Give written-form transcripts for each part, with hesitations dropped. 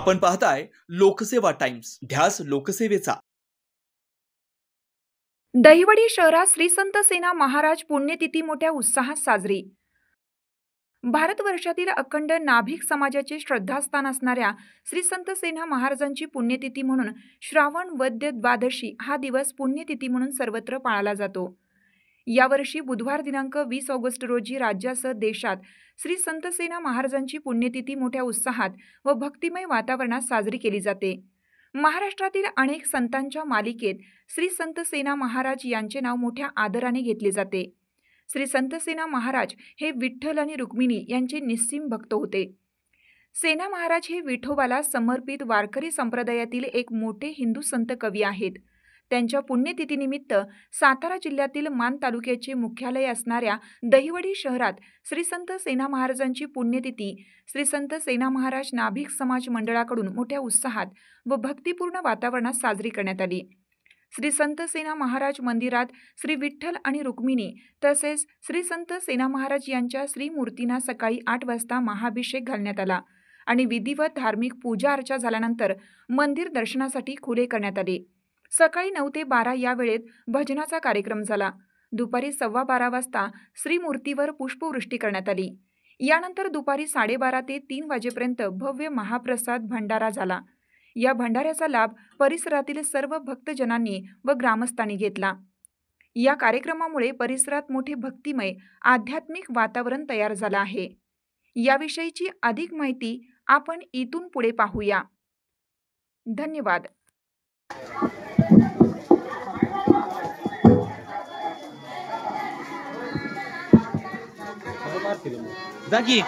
आपण पाहताय लोकसेवा टाइम्स, ध्यास लोकसेवेचा। दहिवडी शहरात श्री संत सेना महाराज पुण्यतिथी मोठ्या उत्साहात साजरी। भारतवर्षातील अखंड नाभिक समाजाचे श्रद्धास्थान असणाऱ्या श्री संत सेना महाराजांची पुण्यतिथी म्हणून श्रावण वद्य द्वादशी हा दिवस पुण्यतिथी म्हणून सर्वत्र पाळला जातो। यावर्षी बुधवार दिनांक 20 ऑगस्ट रोजी राज्यासह देशात श्री संत सेना महाराजांची पुण्यतिथी मोठ्या उत्साहात व भक्तिमय वातावरणात साजरी केली जाते। महाराष्ट्रातील अनेक संतांच्या मालिकेत श्री संत सेना महाराज यांचे नाव मोठ्या आदराने घेतले जाते। श्री संत सेना महाराज हे विठ्ठल आणि रुक्मिणी यांचे निस्सीम भक्त होते। सेना महाराज हे विठोबाला समर्पित वारकरी संप्रदायातील एक मोठे हिंदू संत कवी आहेत। त्यांच्या पुण्यतिथीनिमित्त सातारा जिल्ह्यातील मान तालुक्याचे मुख्यालय असणाऱ्या दहिवडी शहरात श्री संत सेना महाराजांची पुण्यतिथी श्री संत सेना महाराज नाभिक समाज मंडळाकडून मोठ्या उत्साहात व भक्तिपूर्ण वातावरणात साजरी करण्यात आली। श्री संत सेना महाराज मंदिरात श्री विठ्ठल आणि रुक्मिणी तसेच श्री संत सेना महाराज यांच्या श्रीमूर्तींना सकाळी 8 वाजता महाअभिषेक घालण्यात आला आणि विधिवत धार्मिक पूजा अर्चा झाल्यानंतर मंदिर दर्शनासाठी खुले करण्यात आले। सकाळी 9 ते 12 या वेळेत भजनाचा कार्यक्रम झाला। दुपारी 12:15 वाजता श्रीमूर्तीवर पुष्पवृष्टी करण्यात आली। यानंतर दुपारी 12:30 ते 3 वाजेपर्यंत भव्य महाप्रसाद भंडारा झाला। या भंडाऱ्याचा लाभ परिसरातील सर्व भक्तजनांनी व ग्रामस्थांनी घेतला। या कार्यक्रमामुळे परिसरात मोठे भक्तिमय आध्यात्मिक वातावरण तयार झालं आहे। याविषयीची अधिक माहिती आपण इथून पुढे पाहूया। धन्यवाद। जागी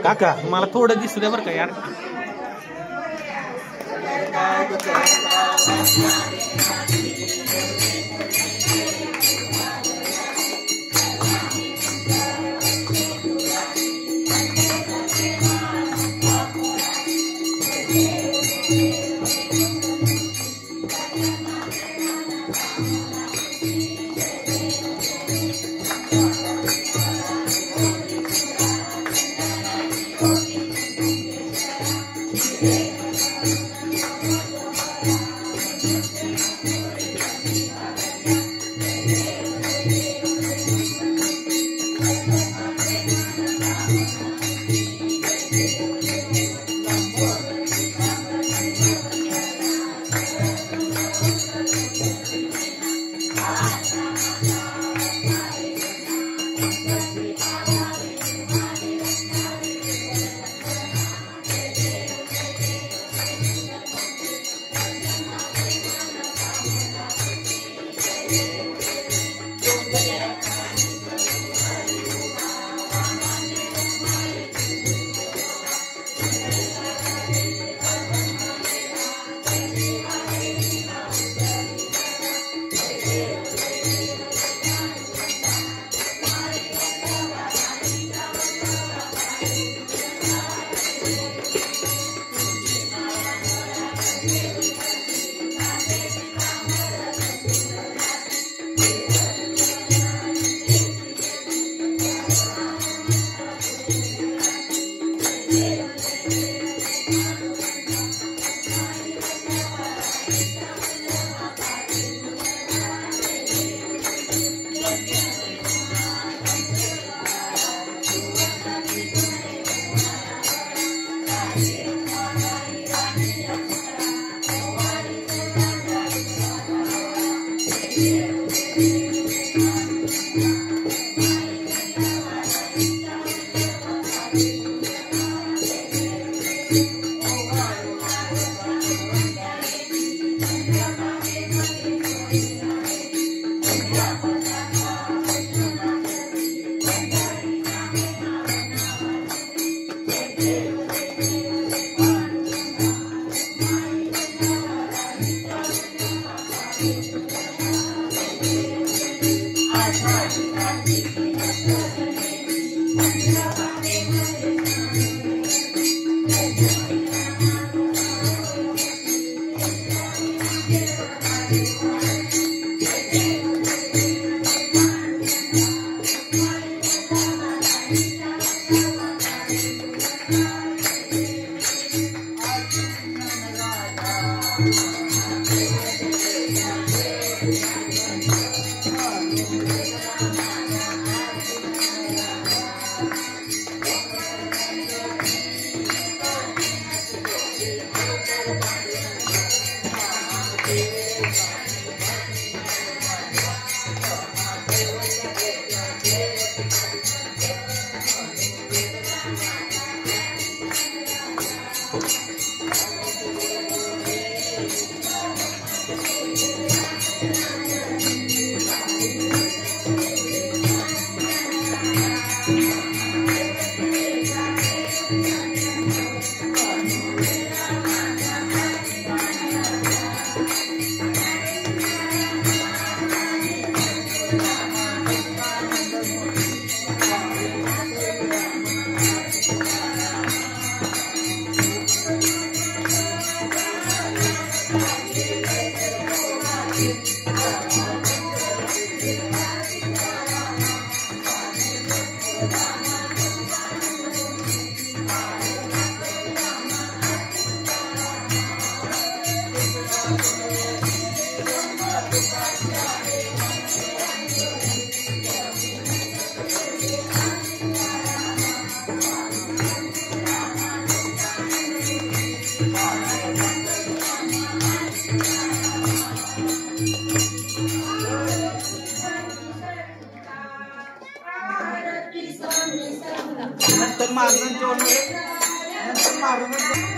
काका मला थोडं दिसू द्या बरं का यार. नंतर महाराजांच्या नंतर महाराजांच्या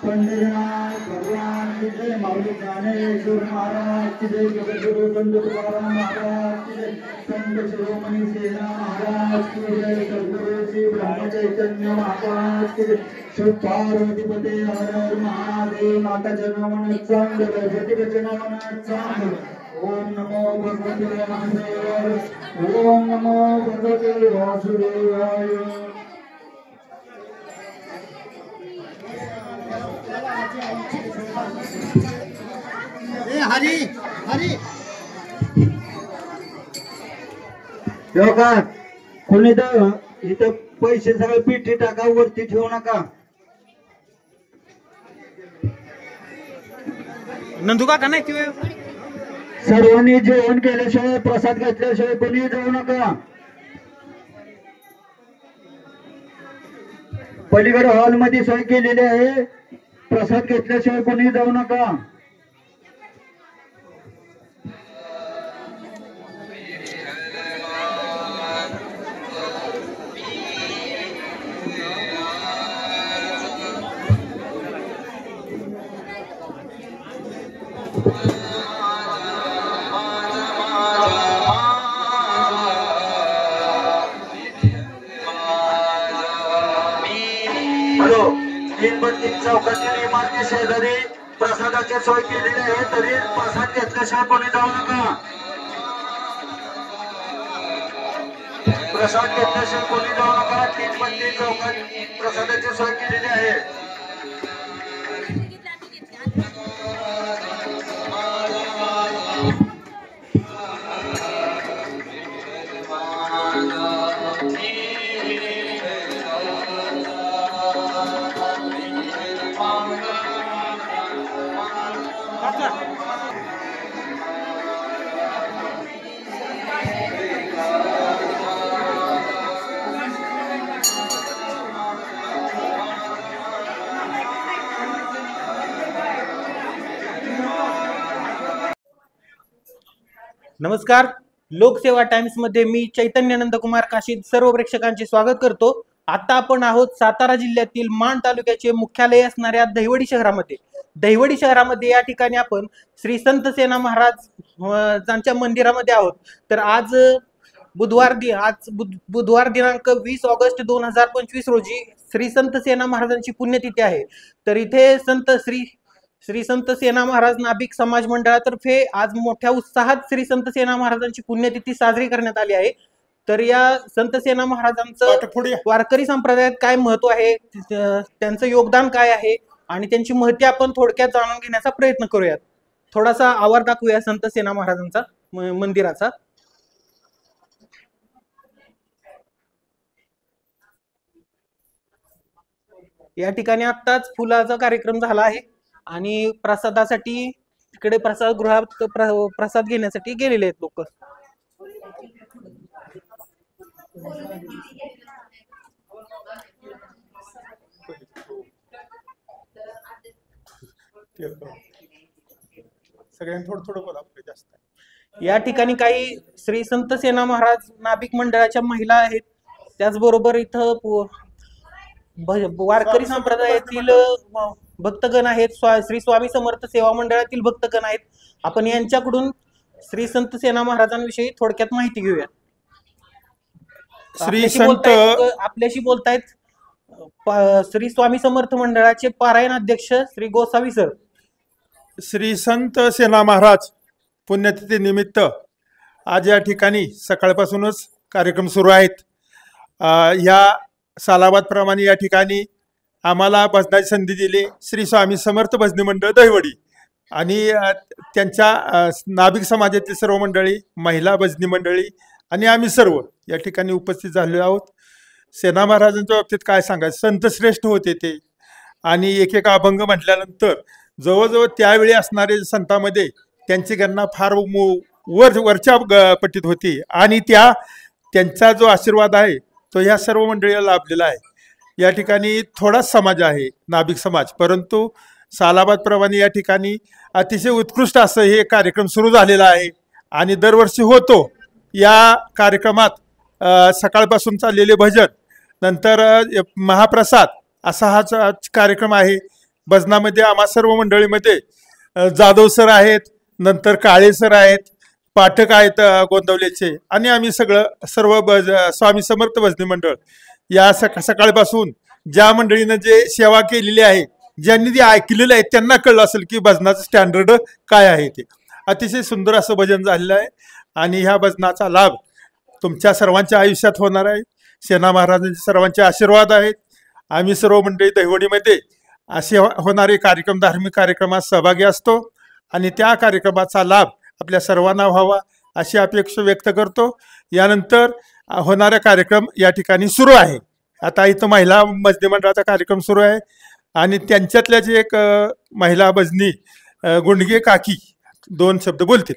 पंढरीनाथ भगवान विजय माऊली ज्ञानेश्वर महाराज की जय, जगद्गुरु संत तुकाराम महाराज की जय, संत शिरोमणी सेना महाराज की जय, सद्गुरु श्री ब्रह्म चैतन्य महाराज की जय, शिव पार्वती पते हर हर महादेव, माता जनमन चांगल जगत जनमन चांगल, ओम नमो भगवते वासुदेवाय, ओम नमो भगवते वासुदेवाय। हरी हरी का कोणी तर इथं पैसे सगळे पिठी टाका, वरती ठेवू नका। नंदू काका नाही ते सर्वांनी जेवण केल्याशिवाय, प्रसाद घेतल्याशिवाय कोणी जाऊ नका। पलीकडे हॉल मध्ये सोय केलेली आहे, प्रसाद घेतल्याशिवाय कोणी जाऊ नका। चौकातील इमारती शेजारी प्रसादाची सोय केलेली आहे, तरी प्रसाद घेतल्याशिवाय कोणी जाऊ नका। प्रसाद घेतल्याशिवाय कोणी जाऊ नका। 3 चौकात प्रसादाची सोय केलेली आहे। नमस्कार, लोकसेवा टाइम्स मध्ये मी चैतन्य नंदकुमार काशीद सर्व प्रेक्षकांचे स्वागत करतो। आता आपण आहोत सातारा जिल्ह्यातील माण तालुक्याचे मुख्यालय असणाऱ्या दहिवडी शहरामध्ये। दहिवडी शहरामध्ये या ठिकाणी आपण श्री संत सेना महाराज यांच्या मंदिरामध्ये आहोत। तर आज बुधवार दिनांक 20 ऑगस्ट 2025 रोजी श्री संत सेना महाराजांची पुण्यतिथी आहे। तर इथे श्री संत सेना महाराज नाभिक समाज मंडळातर्फे आज मोठ्या उत्साहात श्री संत सेना महाराजांची पुण्यतिथी साजरी करण्यात आली आहे। तर या संत सेना महाराजांचं वारकरी संप्रदायात काय महत्व आहे, त्यांचं योगदान काय आहे आणि त्यांची महती आपण थोडक्यात जाणून घेण्याचा प्रयत्न करूयात। थोडासा आवाज दाखवूया संत सेना महाराजांचा मंदिराचा। या ठिकाणी आत्ताच फुलाचा कार्यक्रम झाला आहे आणि प्रसादासाठी तिकडे प्रसादगृहात प्रसाद घेण्यासाठी गेलेले आहेत लोक। या ठिकाणी काही श्री संत सेना महाराज नाभिक मंडळाच्या महिला आहेत, त्याचबरोबर इथं वारकरी संप्रदायातील भक्तगण आहेत, श्री स्वामी समर्थ सेवा मंडळातील भक्तगण आहेत। आपण यांच्याकडून श्री संत सेना महाराजांविषयी थोडक्यात माहिती घेऊया। आपल्याशी बोलतायत श्री स्वामी समर्थ मंडळाचे पारायण अध्यक्ष श्री गोसावी सर। श्री संत सेना महाराज पुण्यतिथी निमित्त आज या ठिकाणी सकाळपासूनच कार्यक्रम सुरू आहेत। या सालाबादप्रमाणे या ठिकाणी आम्हाला भजनाची संधी दिली श्री स्वामी समर्थ भजनी मंडळ दहिवडी आणि त्यांच्या नाभिक समाजातील सर्व मंडळी, महिला भजनी मंडळी आणि आम्ही सर्व या ठिकाणी उपस्थित झालो आहोत। सेना महाराजांच्या बाबतीत काय सांगायचं, संत श्रेष्ठ होते ते आणि एक अभंग म्हटल्यानंतर जवळजवळ त्यावेळी असणारे संतांमध्ये त्यांची गणना फार वरच्या पट्टीत होती आणि त्यांचा जो आशीर्वाद आहे तो ह्या सर्व मंडळीला लाभलेला आहे। या ठिकाणी थोडाच समाज आहे नाभिक समाज, परंतु सालाबादप्रमाणे या ठिकाणी अतिशय उत्कृष्ट असं हे कार्यक्रम सुरू झालेला आहे आणि दरवर्षी होतो। या कार्यक्रमात सकाळपासून चाललेले भजन, नंतर महाप्रसाद असा हा कार्यक्रम आहे। भजनामध्ये आम्हा सर्व मंडळीमध्ये जाधव सर आहेत, नंतर काळे सर आहेत, पाठक आहेत गोंदवलेचे, आणि आम्ही सर्व स्वामी समर्थ भजनी मंडळ या सकाळपासून ज्या मंडळीनं जे सेवा केलेली आहे, ज्यांनी ते ऐकलेलं आहे त्यांना कळलं असेल की भजनाचं स्टँडर्ड काय आहे. ते अतिशय सुंदर असं भजन झालेलं आहे आणि ह्या भजनाचा लाभ तुमच्या सर्वांच्या आयुष्यात होणार आहे. सेना महाराजांचे सर्वांचे आशीर्वाद आहेत. आम्ही सर्व मंडळी दहिवडीमध्ये असे होणारे कार्यक्रम, धार्मिक कार्यक्रमात सहभागी असतो आणि त्या कार्यक्रमाचा लाभ आपल्या सर्वांना व्हावा अशी अपेक्षा व्यक्त करतो. यानंतर होणारा कार्यक्रम या ठिकाणी सुरू आहे. आता इथं महिला भजनी मंडळाचा कार्यक्रम सुरू आहे आणि त्यांच्यातल्याच एक महिला भजनी गुंडगे काकी 2 शब्द बोलतील.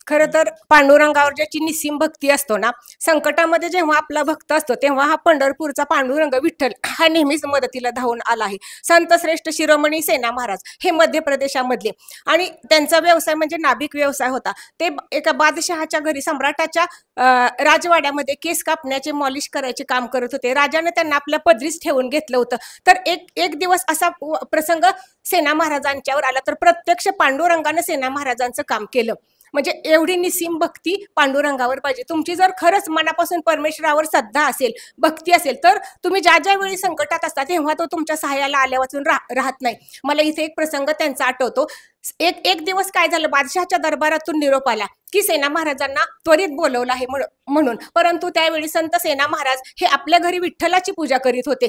खरं तर पांडुरंगावर ज्याची निस्सीम भक्ती असतो ना, संकटामध्ये जेव्हा आपला भक्त असतो तेव्हा हा पंढरपूरचा पांडुरंग विठ्ठल हा नेहमीच मदतीला धावून आला आहे. संत श्रेष्ठ शिरोमणी सेना महाराज हे मध्य प्रदेशामधले, आणि त्यांचा व्यवसाय म्हणजे नाभिक व्यवसाय होता. ते एका बादशहाच्या घरी, सम्राटाच्या राजवाड्यामध्ये केस कापण्याचे, मॉलिश करायचे काम करत होते. राजाने त्यांना आपल्या पदरीच ठेवून घेतलं होतं. तर एक दिवस असा प्रसंग सेना महाराजांच्यावर आला, तर प्रत्यक्ष पांडुरंगाने सेना महाराजांचं काम केलं. म्हणजे एवढी निस्सीम भक्ती पांडुरंगावर पाहिजे. तुमची जर खरंच मनापासून परमेश्वरावर श्रद्धा असेल, भक्ती असेल, तर तुम्ही ज्या वेळी संकटात असता तेव्हा तो तुमच्या सहाय्याला आल्या वाचून राहत नाही. मला इथे एक प्रसंग त्यांचा आठवतो. एक दिवस काय झालं, बादशहाच्या दरबारातून निरोप आला की सेना महाराजांना त्वरित बोलवलं आहे म्हणून. परंतु त्यावेळी संत सेना महाराज हे आपल्या घरी विठ्ठलाची पूजा करीत होते.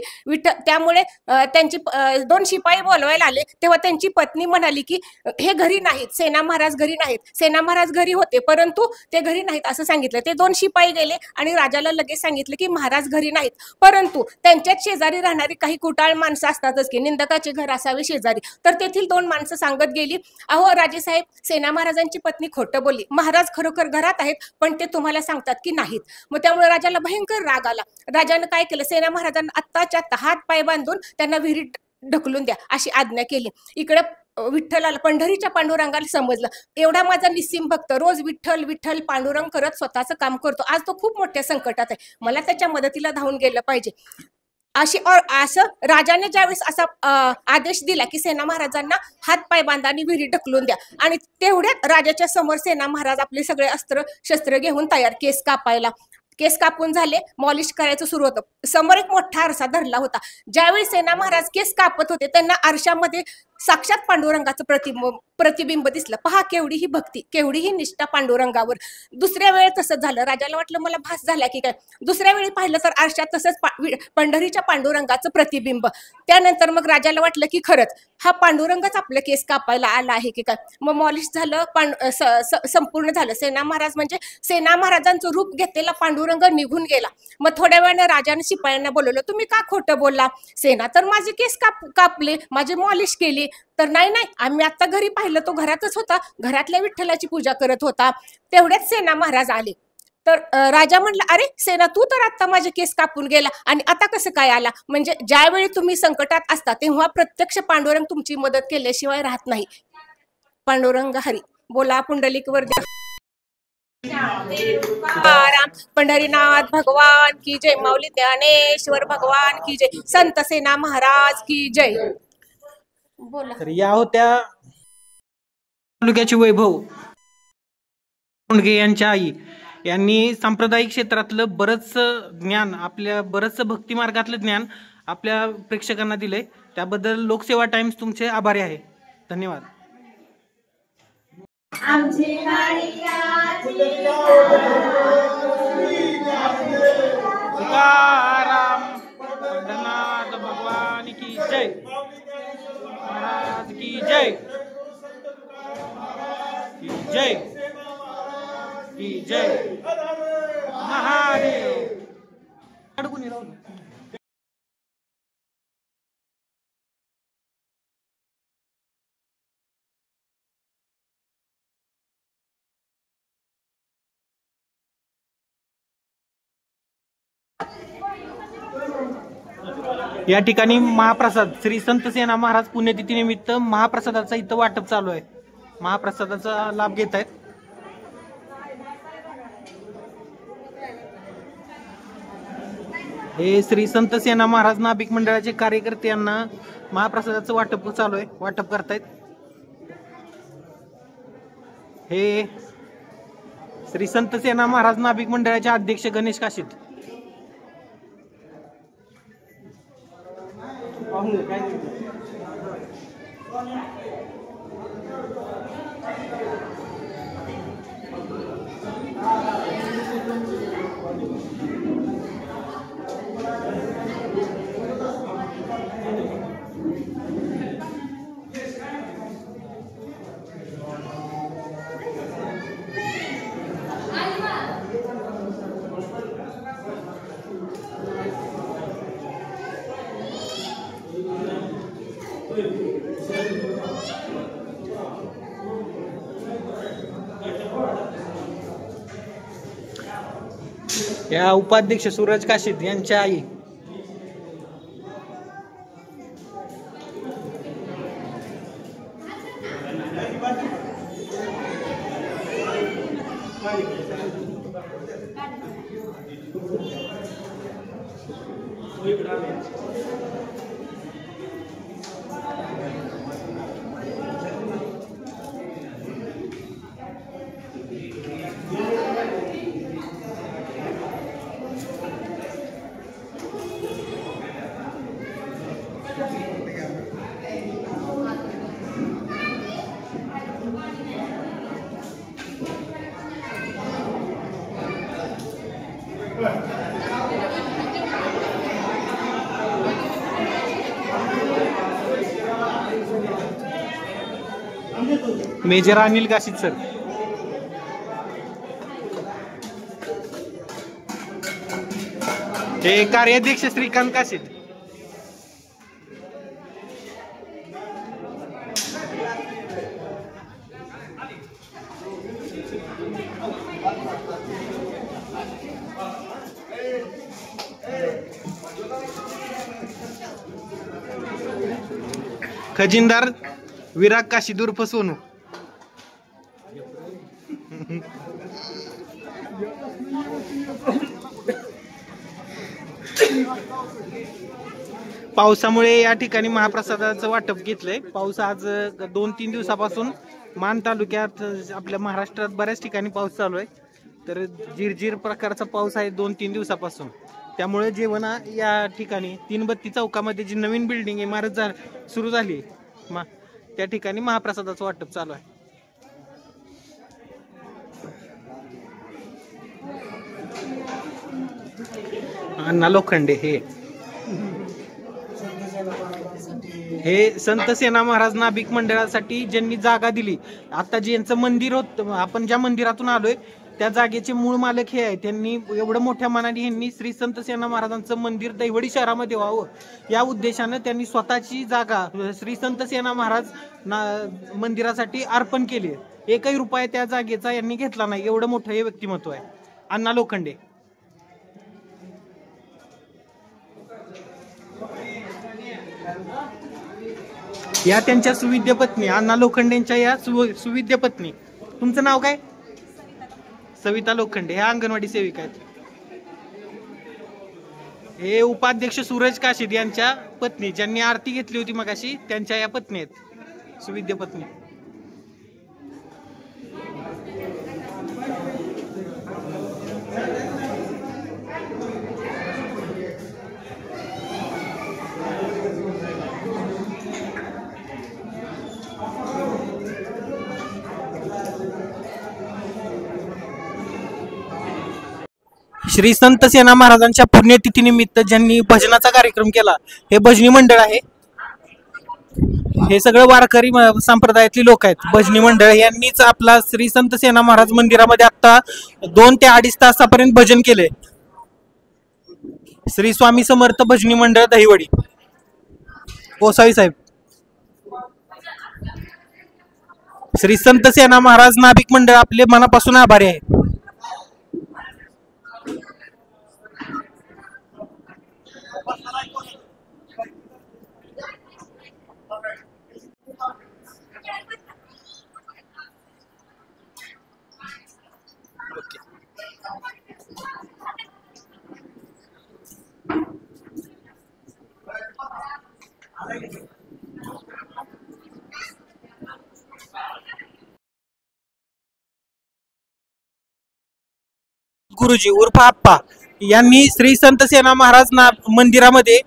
त्यामुळे त्यांची 2 शिपाई बोलवायला आले. तेव्हा त्यांची पत्नी म्हणाली की हे घरी नाहीत, सेना महाराज घरी नाहीत. सेना महाराज घरी होते परंतु ते घरी नाहीत असं सांगितलं. ते 2 शिपाई गेले आणि राजाला लगेच सांगितलं की महाराज घरी नाहीत. परंतु त्यांच्याच शेजारी राहणारी काही कुटाळ माणसं असतातच की, निंदकाचे घर असावे शेजारी. तर तेथील 2 माणसं सांगत गेली, अहो राजेसाहेब, सेना महाराजांची पत्नी खोटं बोलली, महाराज खरोखर घरात आहेत पण ते तुम्हाला सांगतात की नाहीत. मग त्यामुळे राजाला भयंकर राग आला. राजानं काय केलं, सेना महाराजांना आत्ताच्या आत्ता हात पाय बांधून त्यांना विहिरीत ढकलून द्या अशी आज्ञा केली. इकडे विठ्ठलाला, पंढरीच्या पांडुरंगाला समजलं, एवढा माझा निस्सीम भक्त रोज विठ्ठल विठ्ठल पांडुरंग करत स्वतःचं काम करतो, आज तो खूप मोठ्या संकटात आहे, मला त्याच्या मदतीला धावून गेलं पाहिजे. असं राजाने ज्यावेळेस असा आदेश दिला की सेना महाराजांना हात पाय बांधा आणि विहिरी ढकलून द्या, आणि तेवढ्यात राजाच्या समोर सेना महाराज आपले सगळे अस्त्र शस्त्र घेऊन तयार, केस कापायला. केस कापून झाले, मॉलिश करायचं सुरू होतं. समोर एक मोठा आरसा धरला होता. ज्यावेळी सेना महाराज केस कापत होते त्यांना आरशामध्ये साक्षात पांडुरंगाचं प्रतिबिंब दिसलं. पहा केवढी ही भक्ती, केवढी ही निष्ठा पांडुरंगावर. दुसऱ्या वेळेस तसंच झालं. राजाला वाटलं मला भास झाला की काय. दुसऱ्या वेळी पाहिलं तर आरशात तसंच पंढरीच्या पांडुरंगाचं प्रतिबिंब. त्यानंतर मग राजाला वाटलं की खरंच हा पांडुरंगच आपलं केस कापायला आला आहे की काय. मग मॉलिश झालं, संपूर्ण झालं. सेना महाराज म्हणजे सेना महाराजांचं रूप घेतलेला पांडुरंग निघून गेला. मग थोड्या वेळाने राजाने शिपायांना बोलवलं, तुम्ही का खोटं बोलला. सेना, तर माझे केस कापले, माझी मॉलिश केली. तर नाही, आम्ही आता घरी पाहिलं तो घरातच होता, घरातल्या विठ्ठलाची पूजा करत होता. तेवढ्याच सेना महाराज आले. तर राजा म्हणला, अरे सेना, तू तर आता माझे केस कापून गेला आणि आता कसं काय आला. म्हणजे ज्यावेळी तुम्ही संकटात असता तेव्हा प्रत्यक्ष पांडुरंग तुमची मदत केल्याशिवाय राहत नाही. पांडुरंग हरी बोला, पुंडलिक वरदे पंढरीनाथ भगवान की जय, माऊली ज्ञानेश्वर भगवान की जय, संत सेना महाराज की जय. बोला. तर या होत्या तालुक्याचे वैभव मुंडगे यांच्या आई. यांनी सांप्रदायिक क्षेत्रातलं बरंच ज्ञान, आपल्या बरंच भक्ती मार्गातलं ज्ञान आपल्या प्रेक्षकांना दिलंय. त्याबद्दल लोकसेवा टाइम्स तुमचे आभारी आहे. धन्यवाद. तुकाराम पंढरनाथ भगवान की जय, महाराज की जय, की जय, की जय महादेव. या ठिकाणी महाप्रसाद श्री संत सेना महाराज पुण्यतिथी निमित्त महाप्रसादाचा इथं वाटप चालू आहे. महाप्रसादाचा लाभ घेत आहेत. हे श्री संत सेना महाराज नाभिक मंडळाचे कार्यकर्ते यांना महाप्रसादाचं वाटप चालू आहे, वाटप करतायत. हे श्री संत सेना महाराज नाभिक मंडळाचे अध्यक्ष गणेश काशीद. या उपाध्यक्ष सूरज काशीद यांच्या आई. Major Anil Kashid sir. हे कार्याध्यक्ष श्रीकांत काशीद. खजिनदार विराग काशीद उर्फ सोनू. पावसामुळे या ठिकाणी महाप्रसादाचं वाटप घेतलंय. पाऊस आज 2-3 दिवसापासून मान तालुक्यात आपल्या महाराष्ट्रात बऱ्याच ठिकाणी पाऊस चालू आहे. तर झिरझिर प्रकारचा पाऊस आहे 2-3 दिवसापासून. त्यामुळे जेवण या ठिकाणी 332 चौकामध्ये जी नवीन बिल्डिंग इमारत सुरू झाली त्या ठिकाणी महाप्रसादाचं वाटप चालू आहे. अण्णा लोखंडे हे संत सेना महाराज नाभिक मंडळासाठी ज्यांनी जागा दिली, आता ज्यांचं मंदिर होत, आपण ज्या मंदिरातून आलोय त्या जागेचे मूळ मालक हे आहे. त्यांनी एवढं मोठ्या मनाने यांनी श्री संत सेना महाराजांचं मंदिर दैवडी शहरामध्ये व्हावं या उद्देशानं त्यांनी स्वतःची जागा श्री संत सेना महाराज मंदिरासाठी अर्पण केली. एकही रुपया त्या जागेचा यांनी घेतला नाही. एवढं मोठं हे व्यक्तिमत्व आहे अण्णा लोखंडे. या त्यांच्या सुविद्य पत्नी अण्णा लोखंडेंच्या या सुविद्य पत्नी. तुमचं नाव काय? सविता लोखंडे. ह्या अंगणवाडी सेविका आहेत. हे उपाध्यक्ष सूरज काशीद यांच्या पत्नी, ज्यांनी आरती घेतली होती मगाशी, त्यांच्या या पत्नी आहेत, सुविद्य पत्नी. श्री संत सेना महाराजांच्या पुण्यतिथीनिमित्त ज्यांनी भजनाचा कार्यक्रम केला हे भजनी मंडळ आहे. हे सगळं वारकरी संप्रदायातली लोक आहेत. भजनी मंडळ यांनीच आपला श्री संत सेना महाराज मंदिरामध्ये आता 2 ते 2.5 तासापर्यंत भजन केले. श्री स्वामी समर्थ भजनी मंडळ दहिवडी. गोसावी साहेब. श्री संत सेना महाराज नाभिक मंडळ आपले मनापासून आभारी आहे. Okay. गुरुजी उर्फ आप्पा यांनी श्री संत सेना महाराज मंदिरामध्ये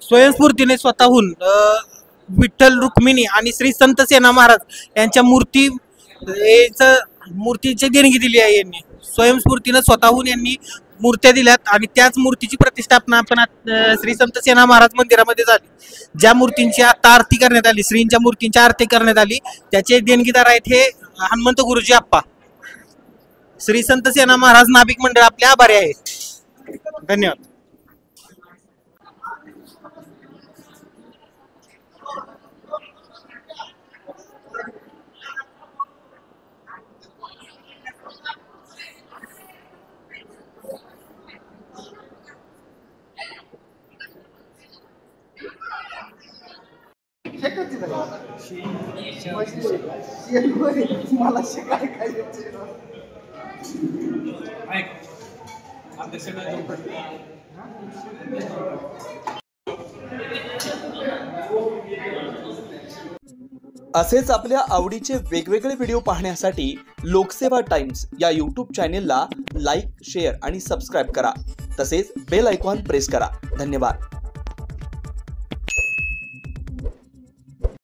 स्वयंस्फूर्तीने स्वतःहून विठ्ठल रुक्मिणी आणि श्री संत सेना महाराज यांच्या मूर्तीची देणगी दिली आहे। यांनी स्वयंस्फूर्तीने स्वतःहून यांनी मूर्त्या दिल्यात आणि त्याच मूर्तीची प्रतिष्ठापना आपण श्री संत सेना महाराज मंदिरामध्ये झाली। ज्या मूर्तींची आता आरती करण्यात आली, श्रींच्या मूर्तींची आरती करण्यात आली, त्याचे देणगीदार आहेत हे हनुमंत गुरुजी आप्पा। श्री संत सेना महाराज नाभिक मंडळ आपले आभारी आहे। धन्यवाद। मला शिकाय काय असेच आपल्या आवडीचे वेगवेगळे व्हिडिओ पाहण्यासाठी लोकसेवा टाइम्स या यूट्यूब चॅनेलला लाईक, शेअर आणि सबस्क्राईब करा। तसेच बेल आयकॉन प्रेस करा। धन्यवाद।